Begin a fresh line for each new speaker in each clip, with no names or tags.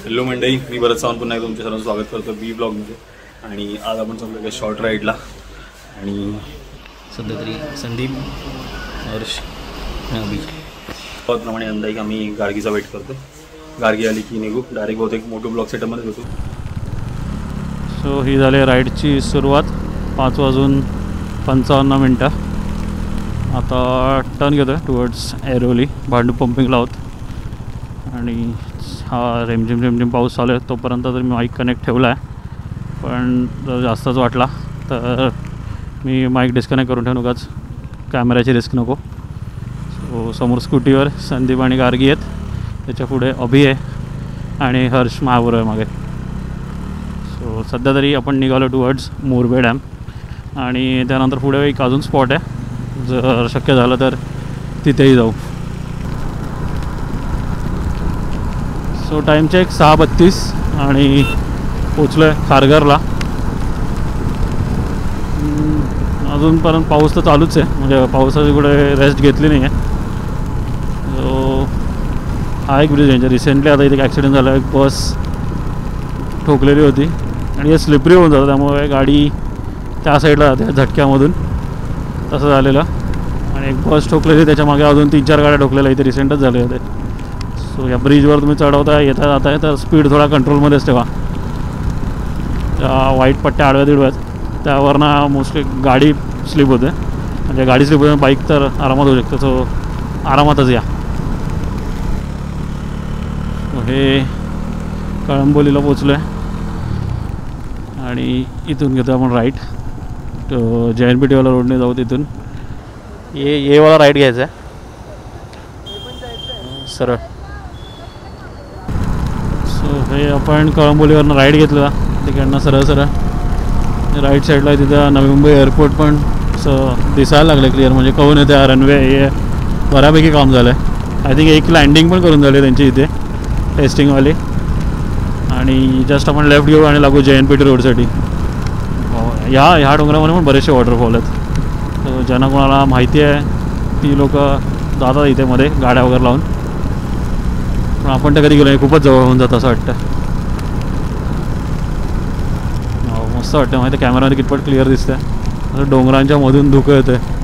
Hello मंडळी, मी भरत सावंत पुन्हा तुमच्या सर्वांचं स्वागत करतो बी ब्लॉगमध्ये. आणि आज आपण चाललो आहे शॉर्ट राईडला. आणि सध्या तरी संदीप हर्ष प्रमाणे अंदाज आम्ही गार्गीचा वेट करतो. गार्गी आली की निघू डायरेक्ट बहुतेक मोठो ब्लॉग सेटअपमध्ये होतो.
सो ही झाली राईडची सुरुवात 5:55. आता टर्न घेतो आहे टुवर्ड्स ऐरोली. भांडू पंपिंगला आहोत आणि हा रिमझिम पाऊस चालू आहे. तोपर्यंत तर मी माईक कनेक्ट ठेवला आहे, पण जर जास्तच वाटला तर मी माईक डिस्कनेक्ट करून ठेवू. नकाच कॅमेऱ्याची रिस्क नको. सो समोर स्कूटीवर संदीप आणि गार्गी आहेत. त्याच्या पुढे अभि आहे आणि हर्ष महाबूर आहे मागे. सो सध्या तरी आपण निघालो टुवर्ड्स मोरबे डॅम आणि त्यानंतर पुढे एक अजून स्पॉट आहे. जर शक्य झालं तर तिथेही जाऊ. सो टाईम चेक 6:32 आणि पोचलो आहे खारघरला. अजूनपर्यंत पाऊस तर चालूच आहे, म्हणजे पावसाची कुठे रेस्ट घेतली नाही आहे. सो हा एक ब्रिज आहे. रिसेंटली आता इथे एक ॲक्सिडेंट झाला. एक बस ठोकलेली होती आणि हे स्लिपरी होऊन जातं, त्यामुळे गाडी त्या साईडला जाते झटक्यामधून. तसं झालेलं. आणि एक बस ठोकलेली, त्याच्या मागे अजून 3-4 गाड्या ठोकलेल्या इथे रिसेंटच झाले होते. सो या ब्रिजवर तुम्ही चढवता येता जाता तर स्पीड थोडा कंट्रोलमध्येच ठेवा. त्या वाईट पट्ट्या आडव्या तिडव्यात त्यावरनं मोस्टली गाडी स्लिप होते. म्हणजे गाडी स्लिप होते, बाईक तर आरामात होऊ शकते. सो आरामातच या. हे कळंबोलीला पोचलो आहे आणि इथून घेतो आपण राईट. JNPT वाला रोडने जाऊ. तिथून ये वाला राईट घ्यायचा आहे सरळ. सो हे आपण कळंबोलीवरनं राईड घेतला. तिकडनं सरळ राईट साईडला तिथं नवी मुंबई एअरपोर्ट पण असं दिसायला लागलं क्लिअर. म्हणजे कळून येते रनवे हे बऱ्यापैकी काम झालं आहे. आय थिंक एक लँडिंग पण करून झाली त्यांची इथे टेस्टिंगवाली. आणि जस्ट आपण लेफ्ट घेऊ आणि लागू JNPT रोडसाठी. ह्या डोंगरामध्ये पण बरेचसे वॉटरफॉल आहेत. तर ज्यांना कोणाला माहिती आहे ती लोक जातात इथे मध्ये गाड्या वगैरे लावून. पण आपण तर कधी गेलो नाही. खूपच जवळ होऊन जातं असं वाटतं. मस्त वाटतं. माहिती आहे कॅमेरामध्ये कितपत क्लिअर दिसतं आहे. डोंगरांच्या मधून धुकं येतं आहे.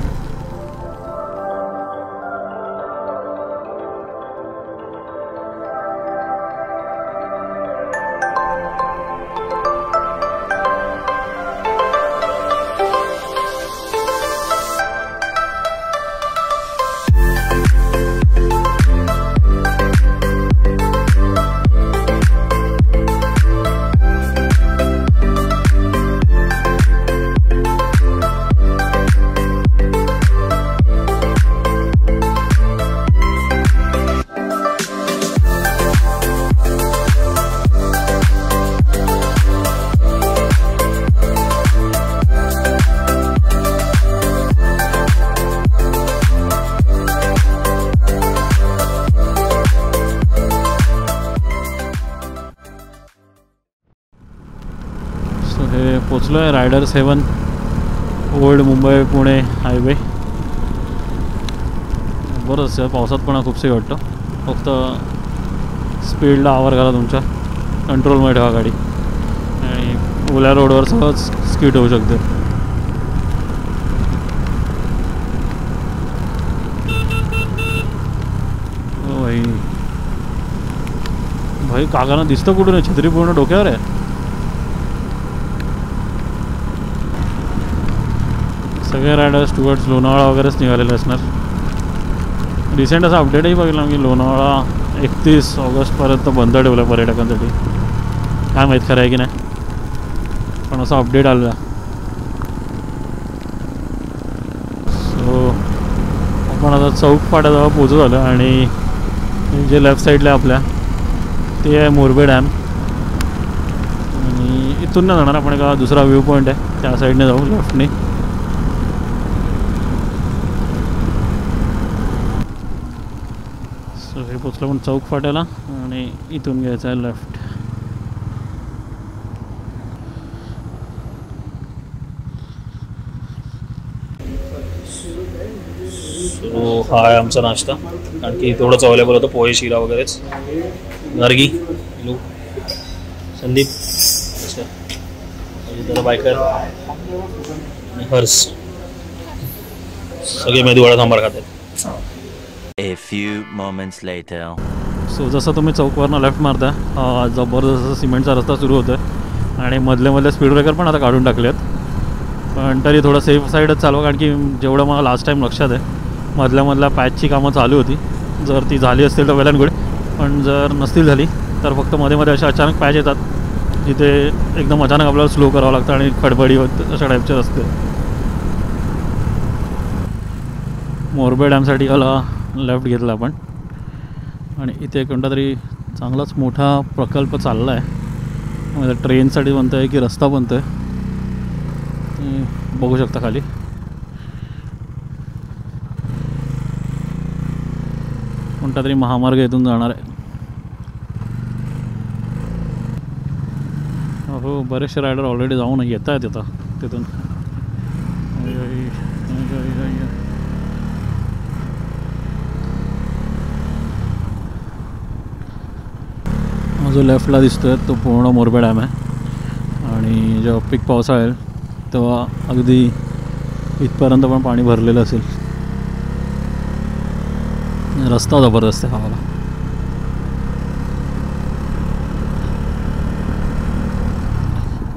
हे पोचलो आहे rider 7 old Mumbai Pune highway. बरंच पावसात पण खूपसे वाटतं. फक्त स्पीडला आवर घाला तुमच्या. कंट्रोलमध्ये ठेवा गाडी आणि ओल्या रोडवर सहज स्किट होऊ शकते. भाई काकांना दिसतं कुठून आहे. छत्री पूर्ण डोक्यावर आहे. सगळे रायडर्स टुवर्ड्स लोणावळा वगैरेच निघालेले असणार. रिसेंट असा अपडेटही बघितला की लोणावळा 31 ऑगस्टपर्यंत बंद ठेवलं आहे पर्यटकांसाठी. काय माहीत खरं आहे की नाही, पण असा अपडेट आलेला. सो आपण आता चौक फाट्याजवळ पोचत आलो आणि जे लेफ्ट साईडला आहे आपल्या ते आहे मोरबे डॅम. आणि इथून नाही जाणार आपण. का दुसरा व्ह्यू पॉईंट आहे त्या साईडने जाऊ लेफ्टने. हे पोचलं पण चौक फाट्याला आणि इथून घ्यायचं आहे लेफ्ट.
सो हा आहे आमचा नाश्ता. कारण की तेवढंच अवेलेबल होतं. पोहे शिरा वगैरेच. गार्गी हॅलो संदीप जरा बायकर आणि हर्ष सगळे मेदूवडा सांबार खातात.
A few moments later.
So जसं तुम्ही चौकवरनं लेफ्ट मारता जबरदस्त सिमेंटचा रस्ता सुरू होतो आहे आणि मधले स्पीड ब्रेकर पण आता काढून टाकले आहेत. पण तरी थोडं सेफ साईडच चालवा, कारण की जेवढं मला लास्ट टाईम लक्षात आहे मधल्या पॅचची कामं चालू होती. जर ती झाली असतील तर वेल अँड गुड, पण जर नसतील झाली तर फक्त मध्ये असे अचानक पॅच येतात जिथे एकदम अचानक आपल्याला स्लो करावं लागतं आणि खडबडी होत अशा टाईपचे रस्ते. मोरबे डॅमसाठी याला लेफ्ट घेतला आपण आणि इथे कोणता तरी चांगलाच मोठा प्रकल्प चालला आहे. म्हणजे ट्रेनसाठी बनतो आहे की रस्ता बनतो आहे बघू शकता खाली. कोणता तरी महामार्ग इथून जाणार आहे. हो बरेचसे रायडर ऑलरेडी जाऊन येत आहेत आता तिथून. जो लेफ्टला दिसतोय तो पूर्ण मोरबे डॅम आहे आणि जेव्हा पीक पावसाळा येईल तेव्हा अगदी इथपर्यंत पण पाणी भरलेलं असेल. रस्ता जबरदस्त आहे हवाला.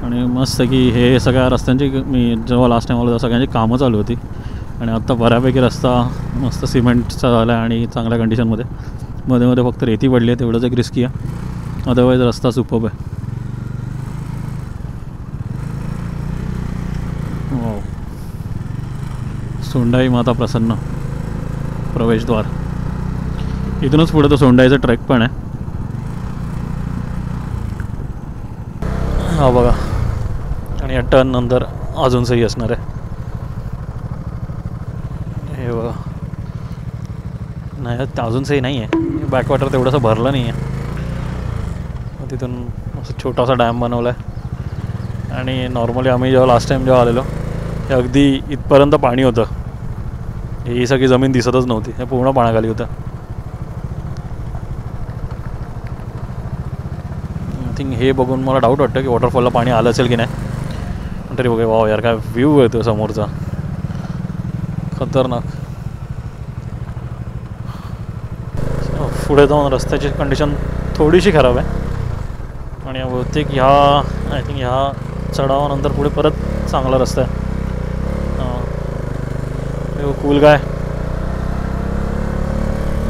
आणि मस्त की हे सगळ्या रस्त्यांची मी जेव्हा लास्ट टाईम आलो तेव्हा सगळ्यांची कामं चालू होती आणि आत्ता बऱ्यापैकी रस्ता मस्त सिमेंटचा झाला आहे आणि चांगल्या कंडिशनमध्ये. मध्ये फक्त रेती पडली आहे तेवढंच एक रिस्की आहे, अदरवाईज रस्ता सुपर्ब आहे. वाव. सोंडाई माता प्रसन्न प्रवेशद्वार. इथूनच पुढे तो सोंडाईचा ट्रेक पण आहे. हा बघा, आणि या टर्न नंतर अजून सही असणार आहे. हे बघा, नाही अजून सही नाही आहे, बॅकवॉटर तेवढंसं भरलं नाही आहे. तिथून असं छोटासा डॅम बनवला आहे आणि नॉर्मली आम्ही जेव्हा लास्ट टाईम जेव्हा आलेलो हे अगदी इथपर्यंत पाणी होतं. ही सगळी जमीन दिसतच नव्हती, हे पूर्ण पाण्याखाली होतं. आय थिंक हे बघून मला डाऊट वाटतं की वॉटरफॉलला पाणी आलं असेल की नाही. पण तरी बघा, वाव यार काय व्ह्यू येतो समोरचा, खतरनाक. पुढे जाऊन रस्त्याची कंडिशन थोडीशी खराब आहे आणि बहुतेक आय थिंक ह्या चढावानंतर पुढे परत चांगला रस्ता आहे. कूल काय,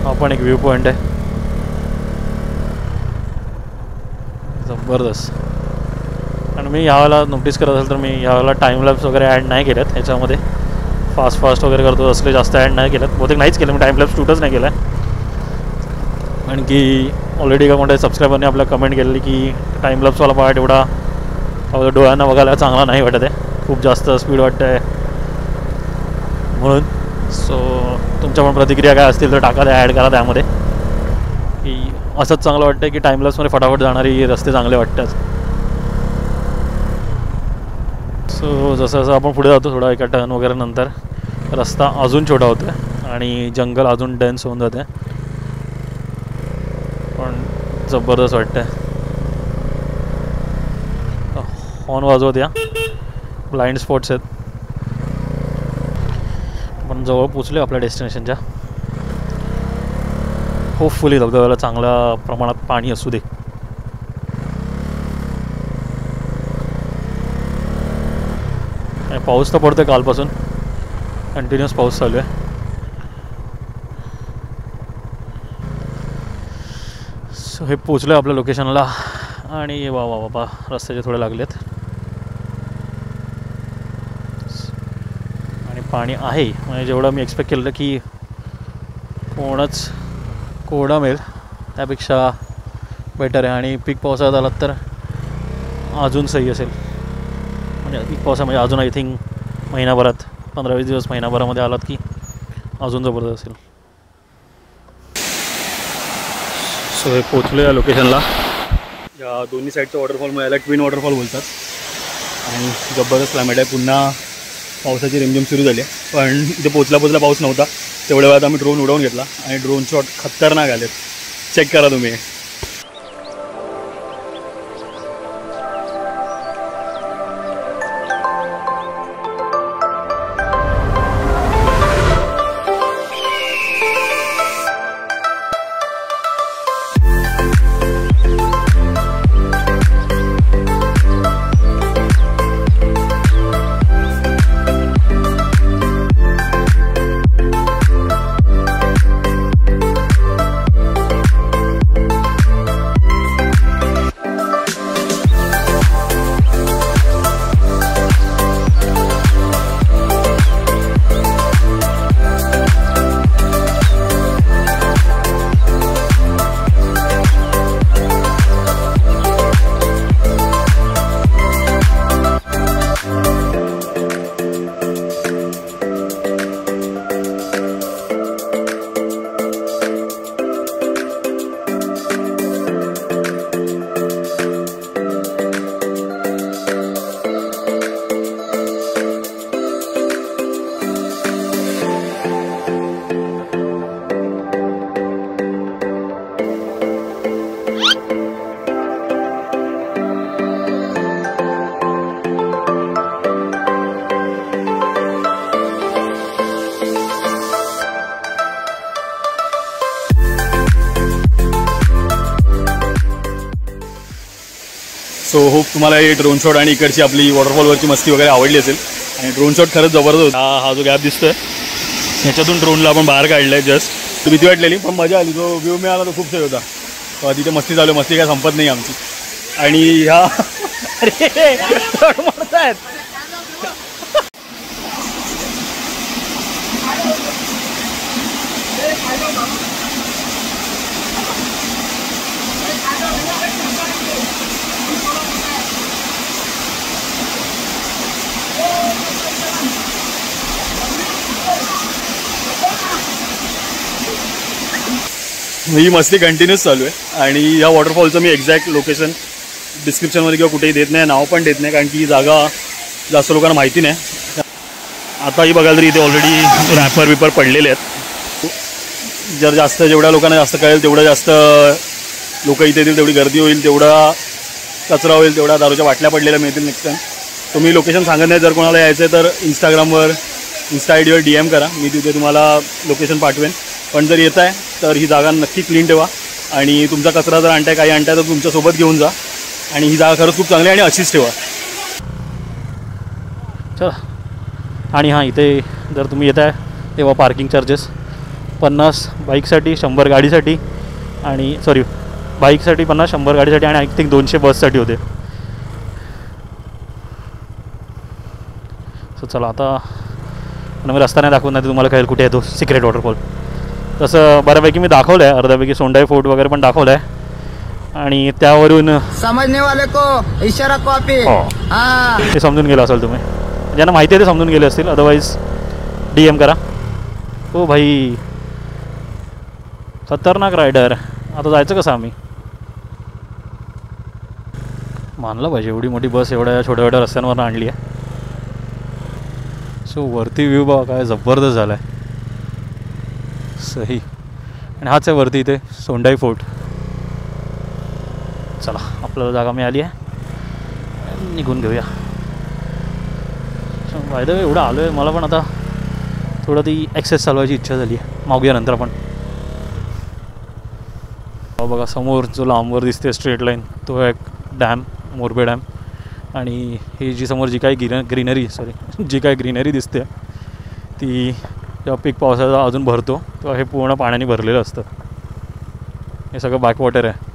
हा पण एक व्ह्यू पॉईंट आहे जबरदस्त. आणि मी यावेळेला नोटीस करत असेल तर मी यावेळेला टाईमलॅप्स वगैरे ॲड नाही केल्यात ह्याच्यामध्ये. फास्ट वगैरे करतो असले जास्त ॲड नाही केल्यात, बहुतेक नाहीच केलं मी. टाईमलॅप्स शूटच नाही केलं आहे, कारण की ऑलरेडी का कोणत्या सबस्क्रायबरने आपल्याला कमेंट केलेली की टाईमलॅप्सवाला पार्ट एवढा डोळ्यांना बघायला चांगला नाही वाटत आहे, खूप जास्त स्पीड वाटतं आहे म्हणून. सो तुमच्या पण प्रतिक्रिया काय असतील तर टाका, ॲड करा त्यामध्ये की असंच चांगलं वाटतं की टाईमलॅप्समध्ये फटाफट जाणारी रस्ते चांगले वाटतात. सो जसं आपण पुढे जातो थोडा एका टर्न वगैरे नंतर रस्ता अजून छोटा होतो आहे आणि जंगल अजून डेन्स होऊन जाते, पण जबरदस्त वाटतं आहे. हॉर्न वाजवत या, ब्लाइंड स्पॉट्स आहेत. पण जवळ पोचले आपल्या डेस्टिनेशनच्या. होपफुली धबधब्याला चांगल्या प्रमाणात पाणी असू दे. पाऊस तर पडतोय कालपासून, कंटिन्युअस पाऊस चालू आहे. सो हे पोचलो आहे आपल्या लोकेशनला आणि बाबा रस्त्याचे थोडे लागलेत आणि पाणी आहे. म्हणजे जेवढं मी एक्सपेक्ट केलं की कोरडा मिळेल त्यापेक्षा बेटर आहे. आणि पीक पावसाळ्यात आलात तर अजून सही असेल. म्हणजे पीक पावसामध्ये अजून आय थिंक महिनाभरात 15-20 दिवस महिनाभरामध्ये आलात की अजून जबरदस्त असेल. सो हे पोचलो या लोकेशनला.
या दोन्ही साईडचं वॉटरफॉल याला ट्विन वॉटरफॉल बोलतात आणि जबरदस्त क्लायमेट आहे. पुन्हा पावसाची रिमझिम सुरू झाली आहे, पण इथे पोचला पाऊस नव्हता. तेवढ्या वेळात आम्ही ड्रोन उडवून घेतला आणि ड्रोन शॉट खतरनाक आलेत. चेक करा तुम्ही. सो होप तुम्हाला हे ड्रोन शॉट आणि इकडची आपली वॉटरफॉलवरची मस्ती वगैरे आवडली असेल. आणि ड्रोन शॉट खरंच जबरदस्त होता. हा जो गॅप दिसतोय ह्याच्यातून ड्रोनला आपण बाहेर काढलं आहे जस्ट. भीती वाटलेली पण मजा आली. जो व्ह्यू मिळाला तो खूप सही होता. तिथे मस्ती चालू आहे. मस्ती काय संपत नाही आमची. आणि ह्या अरे मारतायत. ही मस्ती कंटिन्यूस चालू आहे. आणि या वॉटरफॉलचं मी एक्झॅक्ट लोकेशन डिस्क्रिप्शनमध्ये किंवा कुठेही देत नाही, नाव पण देत नाही, कारण की ही जागा जास्त लोकांना माहिती नाही. आताही बघाल तरी इथे ऑलरेडी रॅपर विपर पडलेले आहेत. जर जास्त जेवढ्या लोकांना जास्त कळेल तेवढं जास्त लोक इथे येतील, तेवढी गर्दी होईल, तेवढा कचरा होईल, तेवढ्या दारूच्या बाटल्या पडलेल्या मिळतील नेक्स्ट टाईम. तुम्ही लोकेशन सांगत नाही. जर कोणाला यायचं आहे तर इंस्टाग्रामवर इन्स्टा आय डीवर DM करा. मी तिथे तुम्हाला लोकेशन पाठवेन. पण जर येत आहे तर ही जागा नक्की क्लीन ठेवा. आणि तुमचा कचरा जर आणताय काही आणताय तर तुमच्यासोबत घेऊन जा. आणि ही जागा खरंच खूप चांगली आणि अशीच ठेवा.
चला. आणि हां, इथे जर तुम्ही येत आहे तेव्हा पार्किंग चार्जेस 50 बाईकसाठी, 100 गाडीसाठी. आणि सॉरी, बाईकसाठी 50, 100 गाडीसाठी आणि आय थिंक 200 बससाठी होते. सो चला आता मी रस्ता नाही दाखवत, नाही तर तुम्हाला कळेल कुठे आहे तो सिक्रेट वॉटरफॉल. तसं बऱ्यापैकी मी दाखवलं आहे. अर्ध्यापैकी सोंडाई फोर्ट वगैरे पण दाखवलं आहे. आणि त्यावरून
समजने वाले को इशारा कॉपी
ते समजून गेलं असेल तुम्ही. ज्यांना माहिती आहे ते समजून गेले असतील. अदरवाईज DM करा. हो भाई, खतरनाक रायडर. आता जायचं कसं आम्ही? मानलं पाहिजे एवढी मोठी बस एवढ्या छोट्या छोट्या रस्त्यांवरून आणली आहे. सो वरती व्ह्यू बघा काय जबरदस्त झाला आहे. सही. आणि हाच आहे वरती इथे सोंडाई फोर्ट. चला आपल्याला जागा मिळाली आहे, निघून घेऊया. फायदा एवढं आलो आहे मला पण आता थोडं ती ॲक्सेस चालवायची इच्छा झाली आहे. मागूयानंतर आपण बघा समोर जो लांबवर दिसते स्ट्रेट लाईन तो एक डॅम, मोरबे डॅम. आणि ही जी समोर जी काही ग्रीनरी दिसते ती जेव्हा पीक पावसाचा अजून भरतो तेव्हा हे पूर्ण पाण्याने भरलेलं असतं. हे सगळं बॅकवॉटर आहे.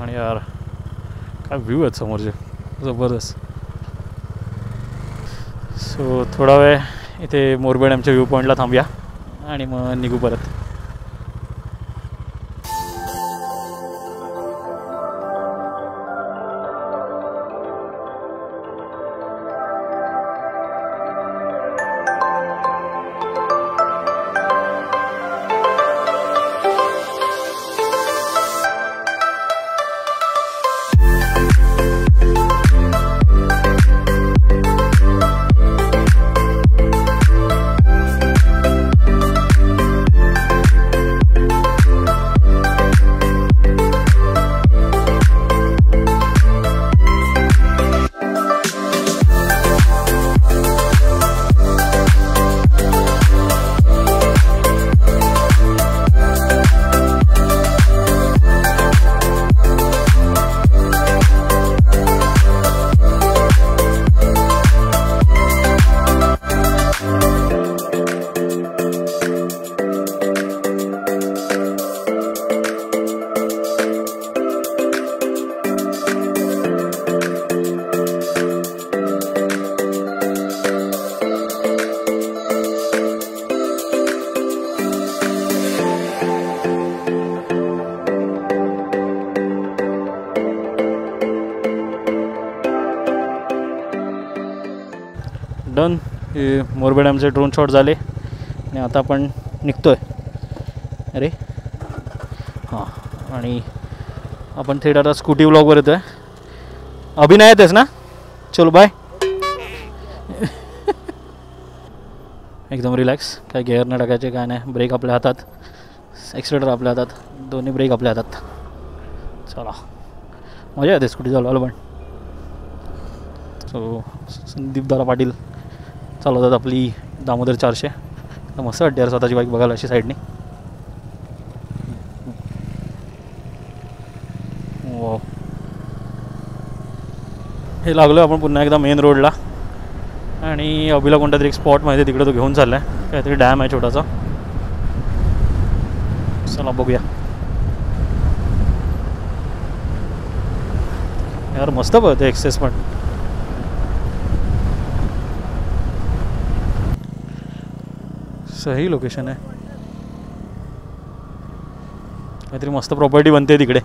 आणि यार काय व्ह्यू आहेत समोरचे, जबरदस्त. सो थोडा वेळ इथे मोरबे डॅमच्या व्ह्यू पॉईंटला थांबूया आणि मग निघू परत. डन. हे मोरबे डॅमचे ड्रोन शॉट झाले आणि आता आपण निघतो आहे. अरे हां, आणि आपण थेट आता स्कूटी व्लॉगवर येतो आहे. अभिनय येतेस ना? चलो बाय. एकदम रिलॅक्स, काय गेअर न टाकायचे काय नाही. ब्रेक आपल्या हातात, ॲक्सिलेटर आपल्या हातात, दोन्ही ब्रेक आपल्या हातात. चला मजा येते स्कूटी चालवायला पण. सो संदीपदादा पाटील चालवतात आपली दामोदर 400. मस्त वाटते यार स्वतःची बाईक बघायला अशी साईडने. हे लागलो आपण पुन्हा एकदा मेन रोडला आणि अभिला कोणता तरी एक स्पॉट माहिती आहे तिकडे तो घेऊन चालला आहे. काहीतरी डॅम आहे छोटासा. चला बघूया. यार मस्त पडते एक्सेस पण. सही लोकेशन आहे. काहीतरी मस्त प्रॉपर्टी बनते तिकडे.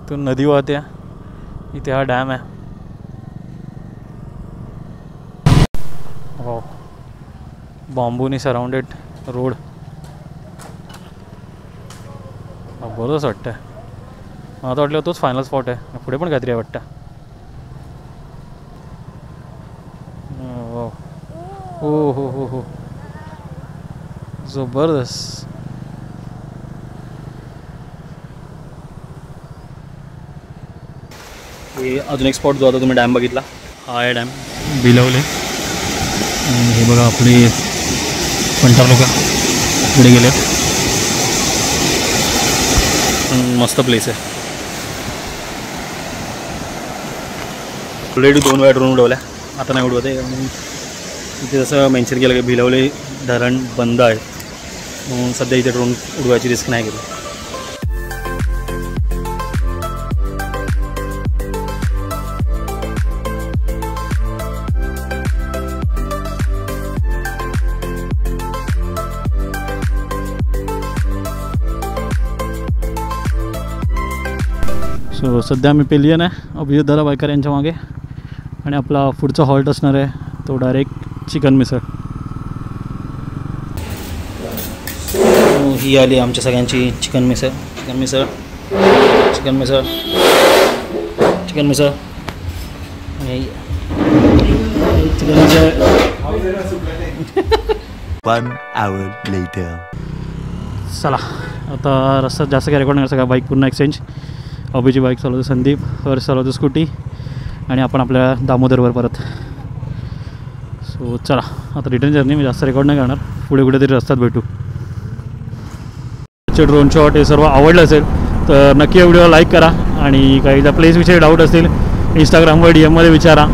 तो नदी वाहते, इथे हा डॅम आहे. हो, बांबूनी सराउंडेड रोड. बरंच वाटतं. मला तर वाटलं तोच फायनल स्पॉट आहे. पुढे पण काहीतरी आहे वाटतं. हो हो हो हो, जबरदस्त.
हे अजून एक स्पॉट जो आता तुम्ही डॅम बघितला हा आहे डॅम भिलवले. हे बघा आपले पंटार लोक पुढे गेले. मस्त प्लेस आहे. ऑलरेडी 2 वेळा ड्रोन उडवल्या, आता नाही उडवत आहे. इथे जसं मेन्शन केलं की भिलवले धरण बंद आहे म्हणून सध्या इथे ड्रोन उडवायची रिस्क नाही केली.
सो सध्या आम्ही पेलियन आहे अभिजित दादा बायकर यांच्या मागे आणि आपला पुढचा हॉल्ट असणार आहे तो डायरेक्ट चिकन मिसळ.
ही आली आमच्या सगळ्यांची चिकन मिसळ. चिकन मिसळ, चिकन मिसळ, चिकन मिसळ, चिकन मिसळ.
1 hour later.
चला आता रस्त्यात जास्त काय रेकॉर्ड नाही सगळा. बाईक पुन्हा एक्सचेंज. अभिची बाईक चालवतो संदीप, हर्ष चालवतो स्कूटी आणि आपण आपल्या दामोदरवर परत. सो चला आता रिटर्न जर्नी. मी जास्त रेकॉर्ड नाही करणार, पुढे कुठेतरी रस्त्यात भेटू. ड्रोन शॉट हे सर्व आवडलं असेल तर नक्की या व्हिडिओला लाईक करा आणि काही जर प्लेसविषयी डाऊट असतील इंस्टाग्रामवर DM मध्ये विचारा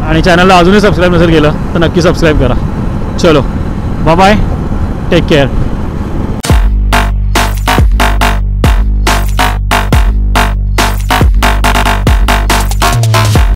आणि चॅनलला अजूनही सबस्क्राईब नसेल केलं तर नक्की सबस्क्राईब करा. चलो बाय बाय, टेक केअर.